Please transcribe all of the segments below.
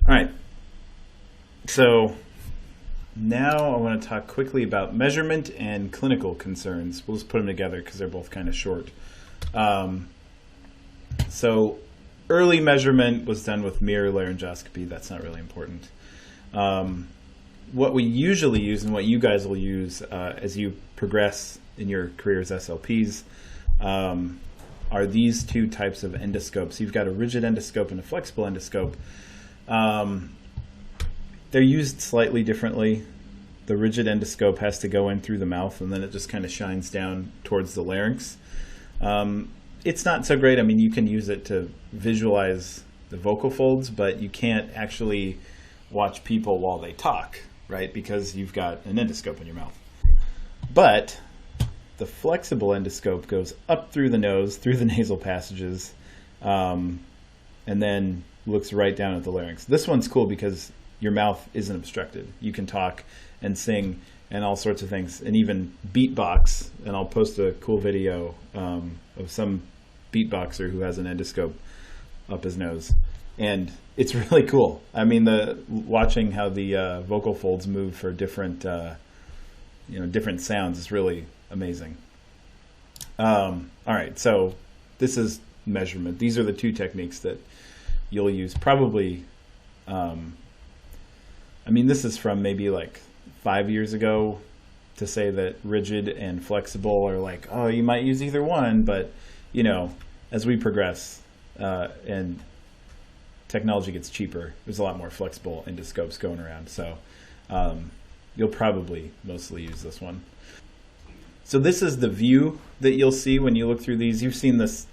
All right. So now I want to talk quickly about measurement and clinical concerns. We'll just put them together because they're both kind of short. So early measurement was done with mirror laryngoscopy. That's not really important. What we usually use and what you guys will use as you progress in your career as SLPs are these two types of endoscopes. You've got a rigid endoscope and a flexible endoscope. They're used slightly differently. The rigid endoscope has to go in through the mouth, and then it just kind of shines down towards the larynx. It's not so great. I mean, you can use it to visualize the vocal folds, but you can't actually watch people while they talk, right? Because you've got an endoscope in your mouth. But the flexible endoscope goes up through the nose, through the nasal passages, and then looks right down at the larynx. This one's cool because your mouth isn't obstructed. You can talk and sing and all sorts of things, and even beatbox. And I'll post a cool video of some beatboxer who has an endoscope up his nose, and it's really cool. I mean, watching how the vocal folds move for different different sounds is really amazing. All right, so this is measurement. These are the two techniques that you'll use probably. I mean, this is from maybe like 5 years ago to say that rigid and flexible are like, oh, you might use either one, but as we progress and technology gets cheaper, there's a lot more flexible endoscopes going around. So you'll probably mostly use this one. So this is the view that you'll see when you look through these. You've seen this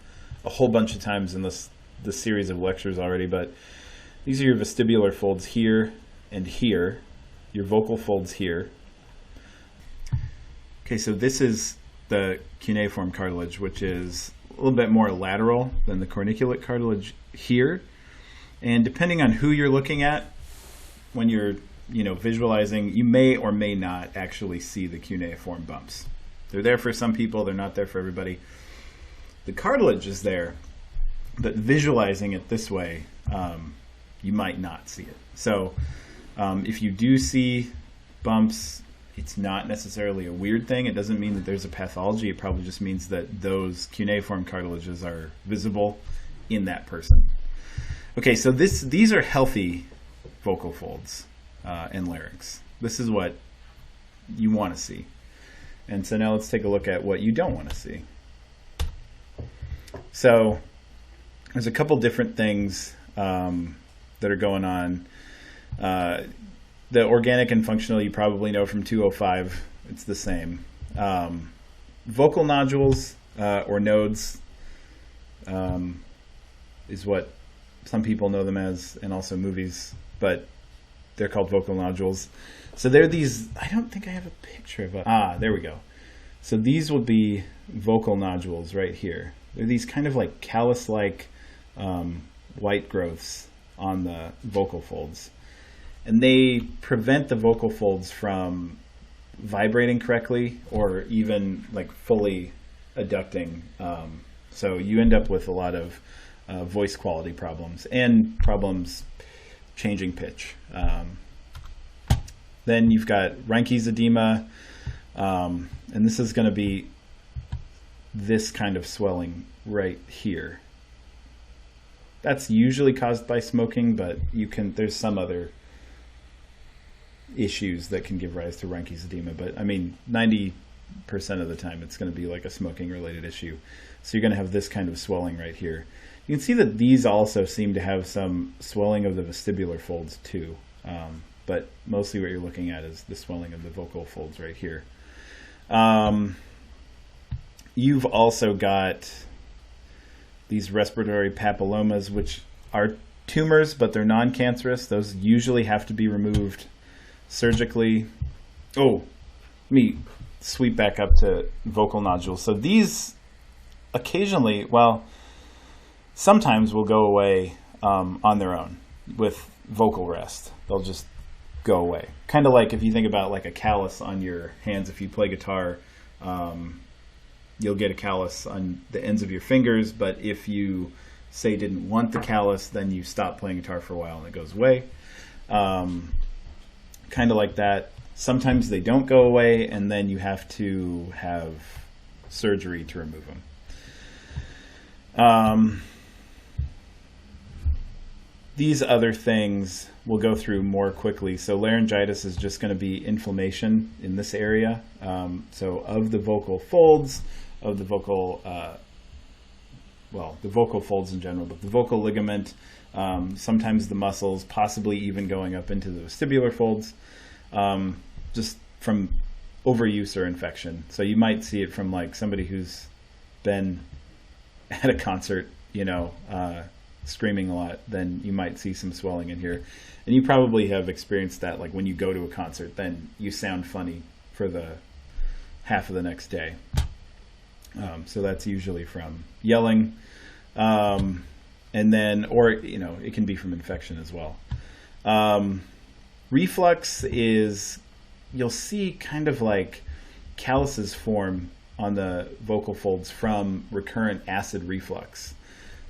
a whole bunch of times in this series of lectures already, but these are your vestibular folds here and here, your vocal folds here. Okay, so this is the cuneiform cartilage, which is a little bit more lateral than the corniculate cartilage here. And depending on who you're looking at, when you're visualizing, you may or may not actually see the cuneiform bumps. They're there for some people, they're not there for everybody. The cartilage is there, but visualizing it this way, you might not see it. So if you do see bumps, it's not necessarily a weird thing. It doesn't mean that there's a pathology. It probably just means that those cuneiform cartilages are visible in that person. Okay, so these are healthy vocal folds and larynx. This is what you want to see. And so now let's take a look at what you don't want to see. So there's a couple different things that are going on. The organic and functional you probably know from 205. It's the same. Vocal nodules or nodes is what some people know them as, and also movies, but they're called vocal nodules. So they're these, I don't think I have a picture of it. There we go. So these would be vocal nodules right here. They're these kind of like callus-like white growths on the vocal folds. And they prevent the vocal folds from vibrating correctly or even like fully adducting. So you end up with a lot of voice quality problems and problems changing pitch. Then you've got Reinke's edema, and this is going to be this kind of swelling right here. That's usually caused by smoking, but there's some other issues that can give rise to Reinke's edema. But I mean, 90% of the time it's going to be like a smoking related issue. So you're going to have this kind of swelling right here. You can see that these also seem to have some swelling of the vestibular folds too. But mostly what you're looking at is the swelling of the vocal folds right here. You've also got these respiratory papillomas, which are tumors, but they're non-cancerous. Those usually have to be removed surgically. Oh, let me sweep back up to vocal nodules. So these occasionally, sometimes will go away on their own with vocal rest. They'll just go away. Kind of like if you think about like a callus on your hands. If you play guitar, you'll get a callus on the ends of your fingers, but if you say didn't want the callus, then you stop playing guitar for a while and it goes away. Kind of like that. Sometimes they don't go away, and then you have to have surgery to remove them. These other things we'll go through more quickly. So laryngitis is just going to be inflammation in this area. So of the vocal folds, of the vocal, the vocal folds in general, but the vocal ligament, sometimes the muscles, possibly even going up into the vestibular folds, just from overuse or infection. So you might see it from like somebody who's been at a concert, screaming a lot, then you might see some swelling in here. And you probably have experienced that, like when you go to a concert, then you sound funny for the half of the next day. So that's usually from yelling. And then, or, it can be from infection as well. Reflux is, you'll see kind of like calluses form on the vocal folds from recurrent acid reflux.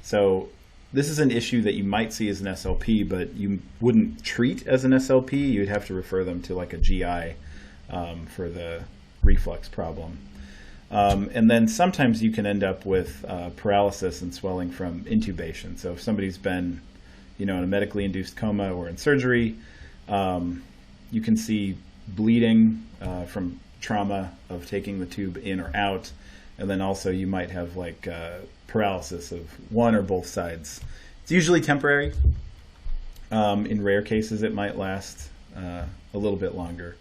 So this is an issue that you might see as an SLP, but you wouldn't treat as an SLP. You'd have to refer them to like a GI for the reflux problem. And then sometimes you can end up with paralysis and swelling from intubation. So if somebody's been, in a medically induced coma or in surgery, you can see bleeding from trauma of taking the tube in or out. And then also you might have like paralysis of one or both sides. It's usually temporary. In rare cases, it might last a little bit longer.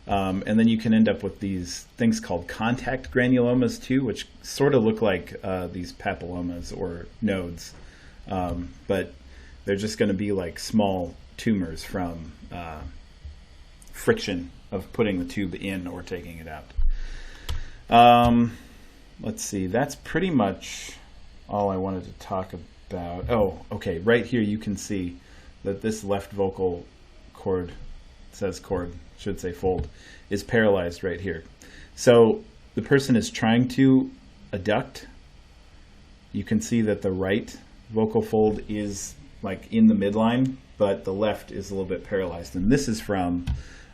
And then you can end up with these things called contact granulomas too, which sort of look like these papillomas or nodes. But they're just going to be like small tumors from friction of putting the tube in or taking it out. Let's see, that's pretty much all I wanted to talk about. Oh, okay, right here you can see that this left vocal cord, says cord, should say fold, is paralyzed right here. So the person is trying to adduct. You can see that the right vocal fold is like in the midline, but the left is a little bit paralyzed, and this is from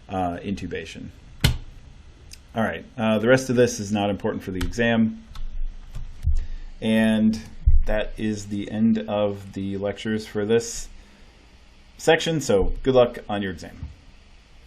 intubation. All right, the rest of this is not important for the exam. And that is the end of the lectures for this section, so good luck on your exam.